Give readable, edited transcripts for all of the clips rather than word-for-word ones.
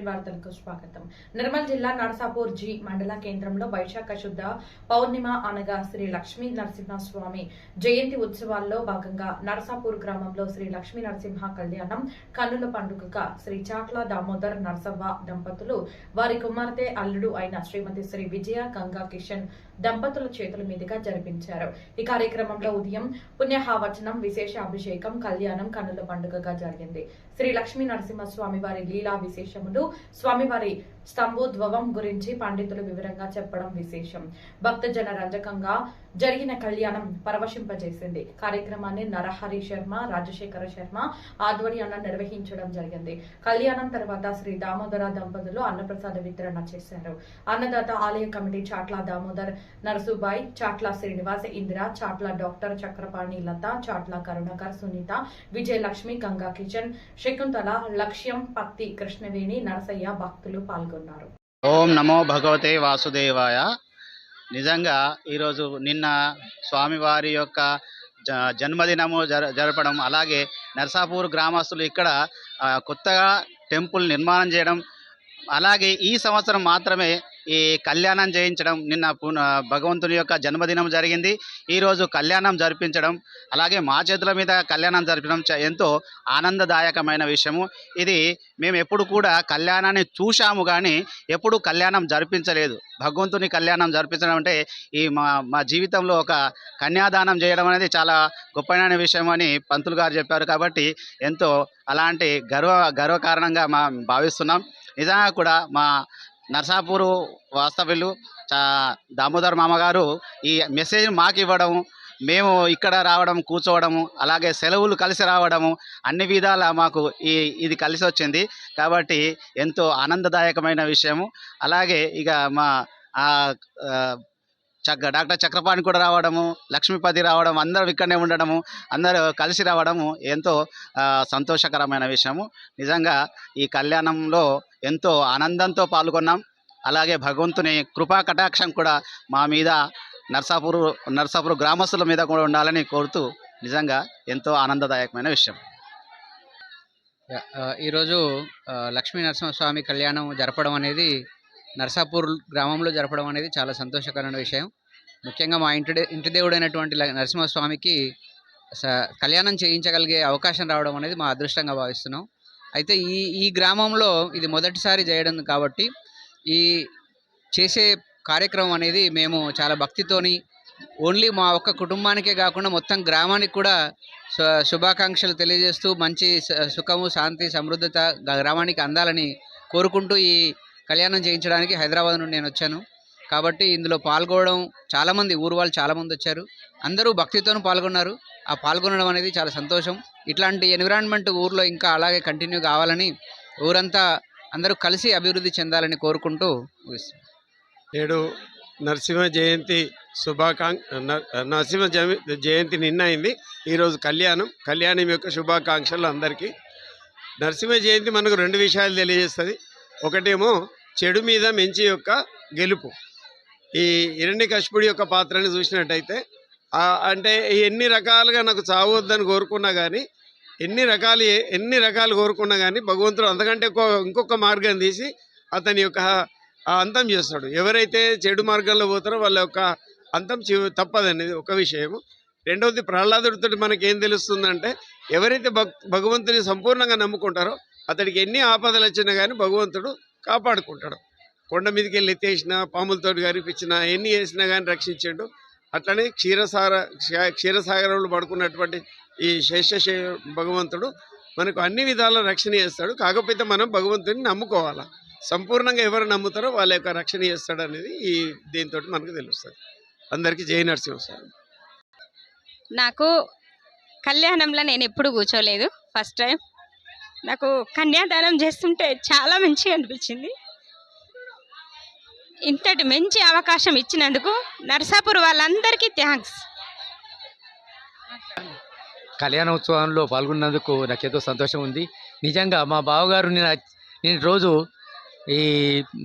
వార్తలకు స్వాగతం. నిర్మల్ జిల్లా నర్సాపూర్ జి మండల కేంద్రంలో వైశాఖ శుద్ధ పౌర్ణిమ అనగా శ్రీ లక్ష్మీ నరసింహస్వామి జయంతి ఉత్సవాల్లో భాగంగా నర్సాపూర్ గ్రామంలో శ్రీ లక్ష్మీ నరసింహ కళ్యాణం కన్నుల పండుగగా శ్రీ చాట్ల దామోదర్ నరసవ్వ దంపతులు వారి కుమార్తె అల్లుడు అయిన శ్రీమతి శ్రీ విజయ గంగా కిషన్ దంపతుల చేతుల మీదుగా జరిపించారు. ఈ కార్యక్రమంలో ఉదయం పుణ్యహావచనం, విశేష అభిషేకం, కళ్యాణం కన్నుల పండుగగా జరిగింది. శ్రీ లక్ష్మీ నరసింహస్వామి వారి లీలా విశేషములు, స్వామివారి స్తంభోద్భవం గురించి పండితులు వివరంగా చెప్పడం విశేషం. భక్తజన రంజకంగా జరిగిన కళ్యాణం పరవశింపజేసింది. కార్యక్రమాన్ని నరహరి శర్మ, రాజశేఖర శర్మ ఆధ్వర్యాన నిర్వహించడం జరిగింది. కళ్యాణం తర్వాత శ్రీ దామోదర దంపతులు అన్నప్రసాద వితరణ చేశారు. అన్నదాత ఆలయ కమిటీ చాట్ల దామోదర్ నరసుబాయ్, చాట్ల శ్రీనివాస్, ఇందిరా, చాట్ల డాక్టర్ చక్రపాణి లత, చాట్ల కరుణాకర్, సునీత, విజయలక్ష్మి, గంగా కిచెన్, శకుంతల, లక్ష్యం, పత్తి, కృష్ణవేణి, నరసయ్య భక్తులు పాల్గొన్నారు. ఓం నమో భగవతే వాసుదేవాయ. నిజంగా ఈరోజు నిన్న స్వామివారి యొక్క జన్మదినము జరపడం, అలాగే నర్సాపూర్ గ్రామస్తులు ఇక్కడ కొత్తగా టెంపుల్ నిర్మాణం చేయడం, అలాగే ఈ సంవత్సరం మాత్రమే ఈ కళ్యాణం చేయించడం, నిన్న భగవంతుని యొక్క జన్మదినం జరిగింది, ఈరోజు కళ్యాణం జరిపించడం, అలాగే మా చేతుల మీద కళ్యాణం జరిపించడం ఎంతో ఆనందదాయకమైన విషయము. ఇది మేము ఎప్పుడు కూడా కళ్యాణాన్ని చూశాము కానీ ఎప్పుడు కళ్యాణం జరిపించలేదు. భగవంతుని కళ్యాణం జరిపించడం అంటే ఈ మా జీవితంలో ఒక కన్యాదానం చేయడం అనేది చాలా గొప్పమైన విషయం అని పంతులు గారు చెప్పారు. కాబట్టి ఎంతో అలాంటి గర్వకారణంగా భావిస్తున్నాం. నిజంగా కూడా మా నర్సాపూరు వాస్తవ్యులు దామోదర్ మామగారు ఈ మెసేజ్ మాకు ఇవ్వడం, మేము ఇక్కడ రావడం, కూర్చోవడము, అలాగే సెలవులు కలిసి రావడము, అన్ని విధాలా మాకు ఇది కలిసి వచ్చింది. కాబట్టి ఎంతో ఆనందదాయకమైన విషయము. అలాగే ఇక మా డాక్టర్ చక్రపాణి కూడా రావడము, లక్ష్మీపతి రావడం, అందరూ ఇక్కడనే ఉండడము, అందరూ కలిసి రావడము ఎంతో సంతోషకరమైన విషయము. నిజంగా ఈ కళ్యాణంలో ఎంతో ఆనందంతో అలాగే భగవంతుని కృపా కటాక్షం కూడా మా మీద నర్సాపూర్ గ్రామస్తుల మీద కూడా ఉండాలని కోరుతూ నిజంగా ఎంతో ఆనందదాయకమైన విషయం. ఈరోజు లక్ష్మీ నరసింహస్వామి కళ్యాణం జరపడం అనేది, నర్సాపూర్ గ్రామంలో జరపడం అనేది చాలా సంతోషకరమైన విషయం. ముఖ్యంగా మా ఇంటి దేవుడైనటువంటి నరసింహస్వామికి కళ్యాణం చేయించగలిగే అవకాశం రావడం అనేది మా అదృష్టంగా భావిస్తున్నాం. అయితే ఈ గ్రామంలో ఇది మొదటిసారి చేయడం కాబట్టి ఈ చేసే కార్యక్రమం అనేది మేము చాలా భక్తితోని, ఓన్లీ మా ఒక్క కుటుంబానికే కాకుండా మొత్తం గ్రామానికి కూడా శుభాకాంక్షలు తెలియజేస్తూ మంచి సుఖము, శాంతి, సమృద్ధత గ్రామానికి అందాలని కోరుకుంటూ ఈ కళ్యాణం చేయించడానికి హైదరాబాద్ నుండి నేను వచ్చాను. కాబట్టి ఇందులో పాల్గొనడం చాలామంది, ఊరు వాళ్ళు చాలామంది వచ్చారు. అందరూ భక్తితోనూ పాల్గొన్నారు. ఆ పాల్గొనడం అనేది చాలా సంతోషం. ఇట్లాంటి ఎన్విరాన్మెంట్ ఊర్లో ఇంకా అలాగే కంటిన్యూ కావాలని, ఊరంతా అందరూ కలిసి అభివృద్ధి చెందాలని కోరుకుంటూ ముగిస్తున్నాను. నేడు నరసింహ జయంతి నరసింహ జయంతి నిన్న అయింది. ఈరోజు కళ్యాణం యొక్క శుభాకాంక్షలు అందరికీ. నరసింహ జయంతి మనకు రెండు విషయాలు తెలియజేస్తుంది. ఒకటేమో చెడు మీద మంచి యొక్క గెలుపు. ఈ హిరణ్యకశిపుడి యొక్క పాత్రని చూసినట్టయితే అంటే ఎన్ని రకాలుగా నాకు చావొద్దని కోరుకున్నా కానీ, ఎన్ని రకాలు కోరుకున్నా కానీ భగవంతుడు అంతకంటే ఇంకొక మార్గం తీసి అతని యొక్క అంతం చేస్తాడు. ఎవరైతే చెడు మార్గంలో పోతారో వాళ్ళ యొక్క అంతం తప్పదనేది ఒక విషయము. రెండవది, ప్రహ్లాదుడితో మనకేం తెలుస్తుందంటే, ఎవరైతే భగవంతుని సంపూర్ణంగా నమ్ముకుంటారో అతడికి ఎన్ని ఆపదలు వచ్చినా కానీ భగవంతుడు కాపాడుకుంటాడు. కొండ మీదకి వెళ్ళి ఎత్తేసినా, పాములతో గరిపించినా, ఎన్ని చేసినా కానీ రక్షించాడు. అట్లనే క్షీరసాగరంలో పడుకున్నటువంటి ఈ శేష భగవంతుడు మనకు అన్ని విధాల రక్షణ చేస్తాడు. కాకపోతే మనం భగవంతుని నమ్ముకోవాలి. సంపూర్ణంగా ఎవరు నమ్ముతారో వాళ్ళ యొక్క రక్షణ చేస్తాడు అనేది ఈ దీంతో మనకు తెలుస్తుంది. అందరికీ జై నరసింహస్వామి. నాకు కళ్యాణంలో నేను ఎప్పుడు కూర్చోలేదు, ఫస్ట్ టైం. నాకు కన్యాదానం చేస్తుంటే చాలా మంచిగా అనిపించింది. ఇంతటి మంచి అవకాశం ఇచ్చినందుకు నర్సాపూర్ వాళ్ళందరికీ థ్యాంక్స్. కళ్యాణోత్సవంలో పాల్గొన్నందుకు నాకేదో సంతోషం ఉంది. నిజంగా మా బావగారు నేను రోజు ఈ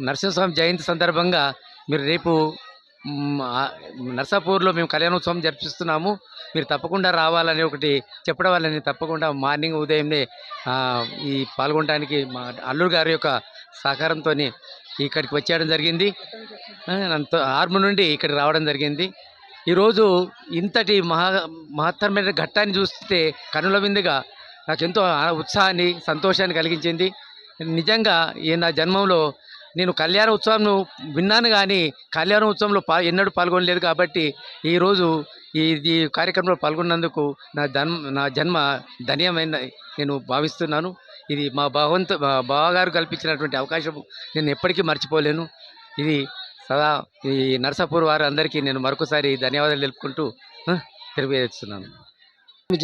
నరసింహస్వామి జయంతి సందర్భంగా మీరు రేపు నర్సాపూర్లో మేము కళ్యాణోత్సవం జరిపిస్తున్నాము, మీరు తప్పకుండా రావాలని ఒకటి చెప్పడం వల్ల నేను తప్పకుండా మార్నింగ్ ఉదయంనే ఈ పాల్గొనడానికి మా అల్లుడు గారి యొక్క సహకారంతో ఇక్కడికి వచ్చేయడం జరిగింది. ఆర్మూర్ నుండి ఇక్కడికి రావడం జరిగింది. ఈరోజు ఇంతటి మహత్తరమైన ఘట్టాన్ని చూస్తే కనుల విందుగా నాకు ఎంతో ఉత్సాహాన్ని సంతోషాన్ని కలిగించింది. నిజంగా నా జన్మంలో నేను కళ్యాణ ఉత్సవం విన్నాను కానీ కళ్యాణ ఉత్సవంలో ఎన్నడూ పాల్గొనలేదు. కాబట్టి ఈరోజు ఈ కార్యక్రమంలో పాల్గొన్నందుకు నా జన్మ ధన్యమైన నేను భావిస్తున్నాను. ఇది మా బావగారు కల్పించినటువంటి అవకాశం నేను ఎప్పటికీ మర్చిపోలేను. ఇది సదా ఈ నర్సాపూర్ వారు అందరికీ నేను మరొకసారి ధన్యవాదాలు తెలుపుకుంటూ తెలియజేస్తున్నాను.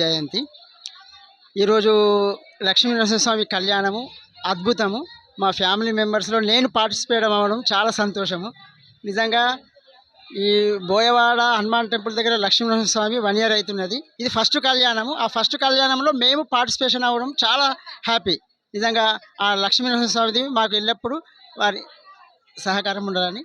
జయంతి ఈరోజు లక్ష్మీ నరసింహస్వామి కళ్యాణము అద్భుతము. మా ఫ్యామిలీ మెంబర్స్లో నేను పార్టిసిపేట్ అవ్వడం చాలా సంతోషము. నిజంగా ఈ బోయవాడ హనుమాన్ టెంపుల్ దగ్గర లక్ష్మీ నరసింహస్వామి 1 year అవుతున్నది. ఇది ఫస్ట్ కళ్యాణము. ఆ ఫస్ట్ కళ్యాణంలో మేము పార్టిసిపేషన్ అవ్వడం చాలా హ్యాపీ. నిజంగా ఆ లక్ష్మీ నరసింహస్వామిది మాకు ఎల్లప్పుడూ వారి సహకారం ఉండాలని.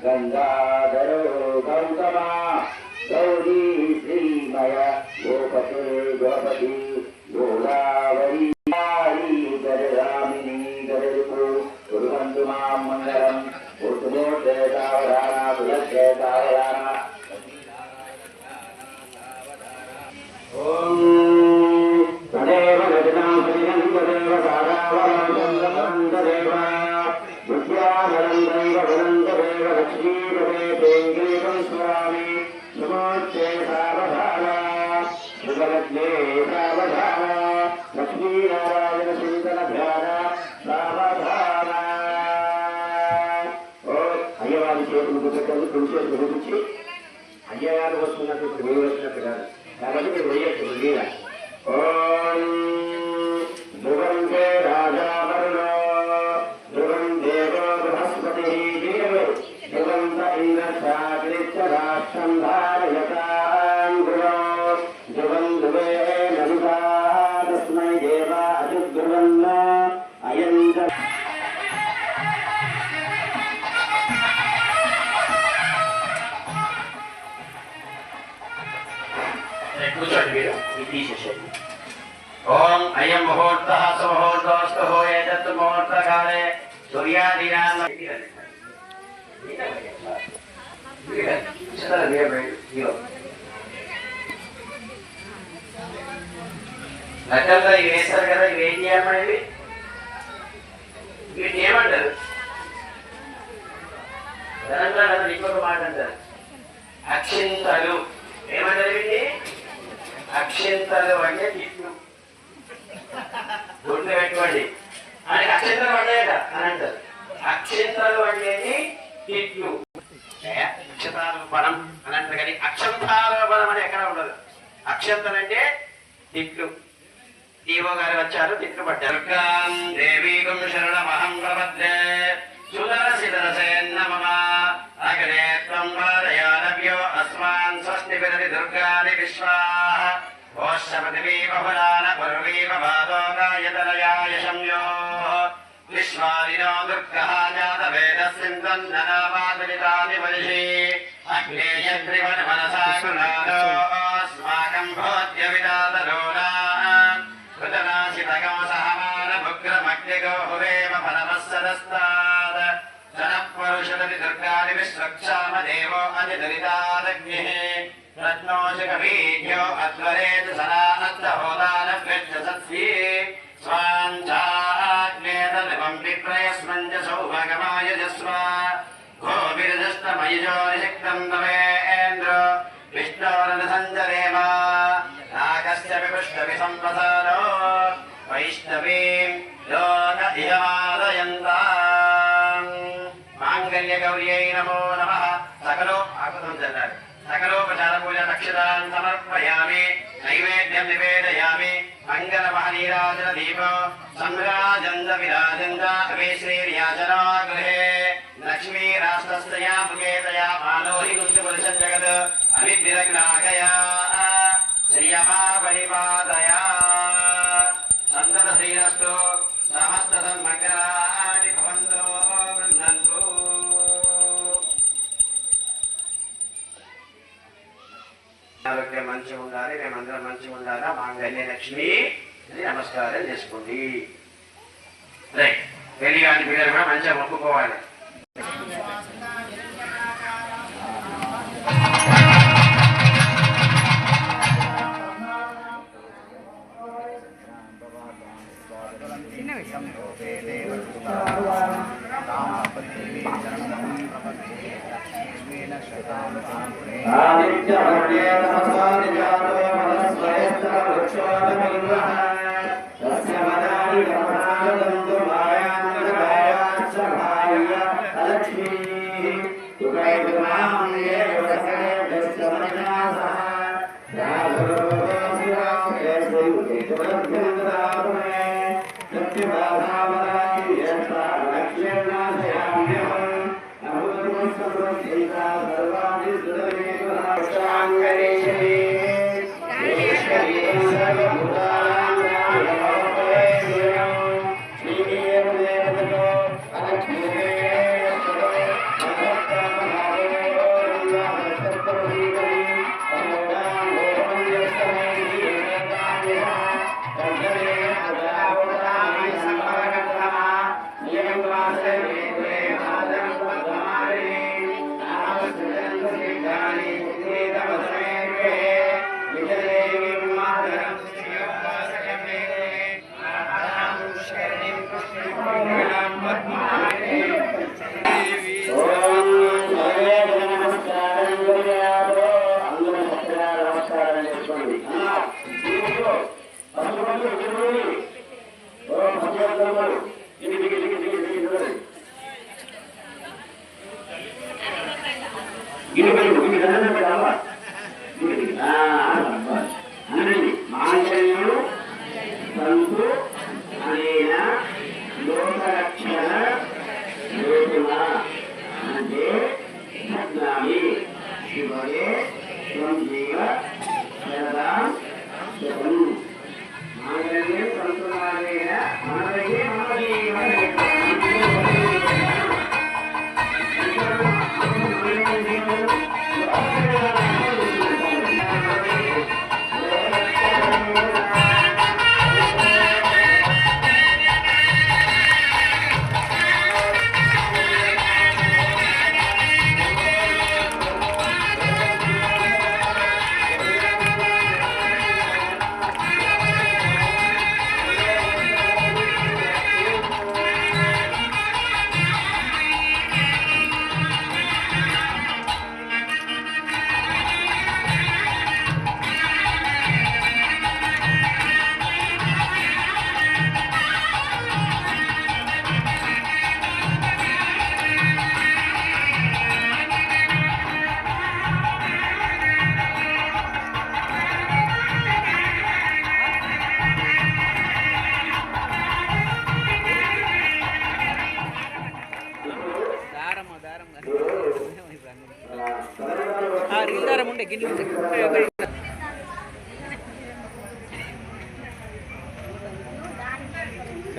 गंगाधरो गौतमा गौरी श्रीमय गोपते गोपति गोदावरी गररामिनी गररुको कुर्वन्तु मां मङ्गलम् उत्तमोत्ते सावधाना तुलस्ते सावधाना ॐ तदेव गजनां श्रीरं तदेव सारावरं तदेव विद्याधरं दैवधरं तदेव लक्ष्मीपदे तेङ्गेकं स्वामी सुमोच्चे सावधाना शुभलग्ने सावधाना लक्ष्मीनारायण चिन्तन ध्यान सावधाना అయ్యవారి చేతులు గుర్తుకొని తులసి గురించి అయ్యవారు వస్తున్నట్టు ఇప్పుడు మీరు వచ్చినట్టు కాదు కాబట్టి మీరు వేయచ్చు మీద ఓం ధ్రువంతే రాజావరుణో ధ్రువం దేవో బృహస్పతి ధ్రువంత ఇంద్రశాగ్నిశ్చ రాష్ట్రం ధారయతాం ధ్రువో ధ్రువం ధ్రువే నమితా తస్మై దేవ అజుధ్రువన్న అయంత ओम अयम मुहूर्तः सुमुहूर्तोऽस्तु एतत् मुहूर्तकाले सूर्यादीनां లెక్కల్లో ఇవి వేస్తారు కదా ఇవి ఏం చేయాలి వీటిని ఏమంటారు తెలంగాణ ఇంకొక మాట అంటారు అక్షింతలు ఏమంటారు వీటిని అక్షింతలు అంటే తిట్లు గుడ్లు పెట్టుకోండి ఆయనకి అక్షంతలు పడ్డాయట అని అంటారు అక్షంతలు అంటే తిట్లు అక్షతాలు బలం అని అంటారు కానీ అక్షంతాల బలం అని ఎక్కడ ఉండదు అక్షంతలు అంటే తిట్లు ఈవో గారు వచ్చారు తిట్లు పడ్డారు దేవీకం శరణమహం ప్రపద్యే సుదరసిదరసేన్న మమ అగ్నే త్వం వారయానవ్యో అస్మాన్ స్వస్తి విరది దుర్గాని విశ్వాః ఓషపతివీ బహుళాన పర్వీవ భాదోగాయతనయాయ సంయోః విశ్వాదినో దుర్గః జాత వేదస్సింతన్ననామాదలితాని వరిషి అగ్నే యత్రివన మనసా కృణాదో అస్మాకం భోద్య విదాతరోనా కృతనాశితగో సహమాన భుగ్రమగ్నిగో హురేమ ఫలమస్సదస్తాద్ జనపరుషదతి దుర్గాని విశ్వక్షామ దేవో అధిదరితాదగ్నిః రత్నోషకవీర్యో అద్వరేతు సనానత్తహోదాన గచ్చసత్స్వీ స్వాంఛాగ్నేతలివం విప్రయస్మంజ సౌభగమాయజస్వ గోవిరదష్టమయజోనిషక్తం తమేంద్ర విష్ణోరన సంజరేమ నాగస్య విపుష్టవి సంప్రసారో వైష్ణవీం లోక ఇహమాదయంతాం మాంగళ్య స్థిరగ్రాహయా శ్రియమా పరిపాదయా సంతత శ్రీరస్తు సమస్త సన్మంగళాని భవంతు వృద్ధంతు. ఆరోగ్యం మంచిగా ఉండాలి, మేమందరం మంచిగా ఉండాలా, మాంగళ్య లక్ష్మి అని నమస్కారం చేసుకోండి. రైట్, పెళ్లి కాని పిల్లలు కూడా మంచిగా మొక్కుకోవాలి.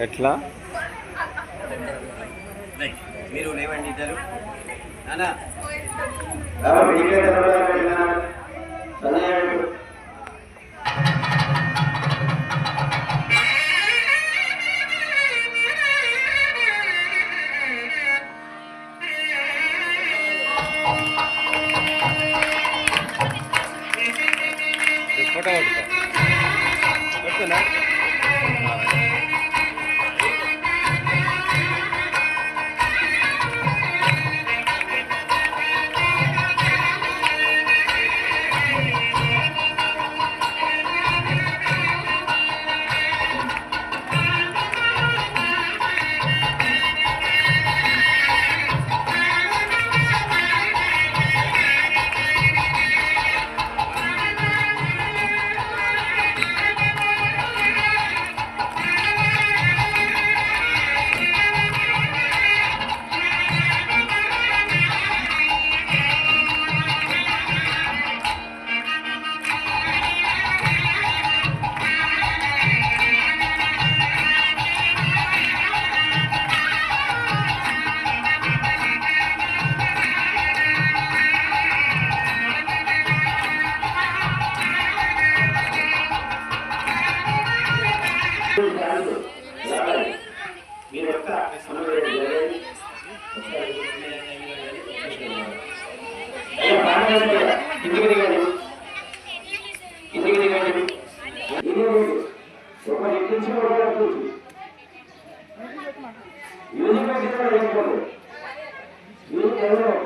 ఎట్లా మీరు లేవండి ఇద్దరు నానా ఫోటో పట్టుకో యూనిట్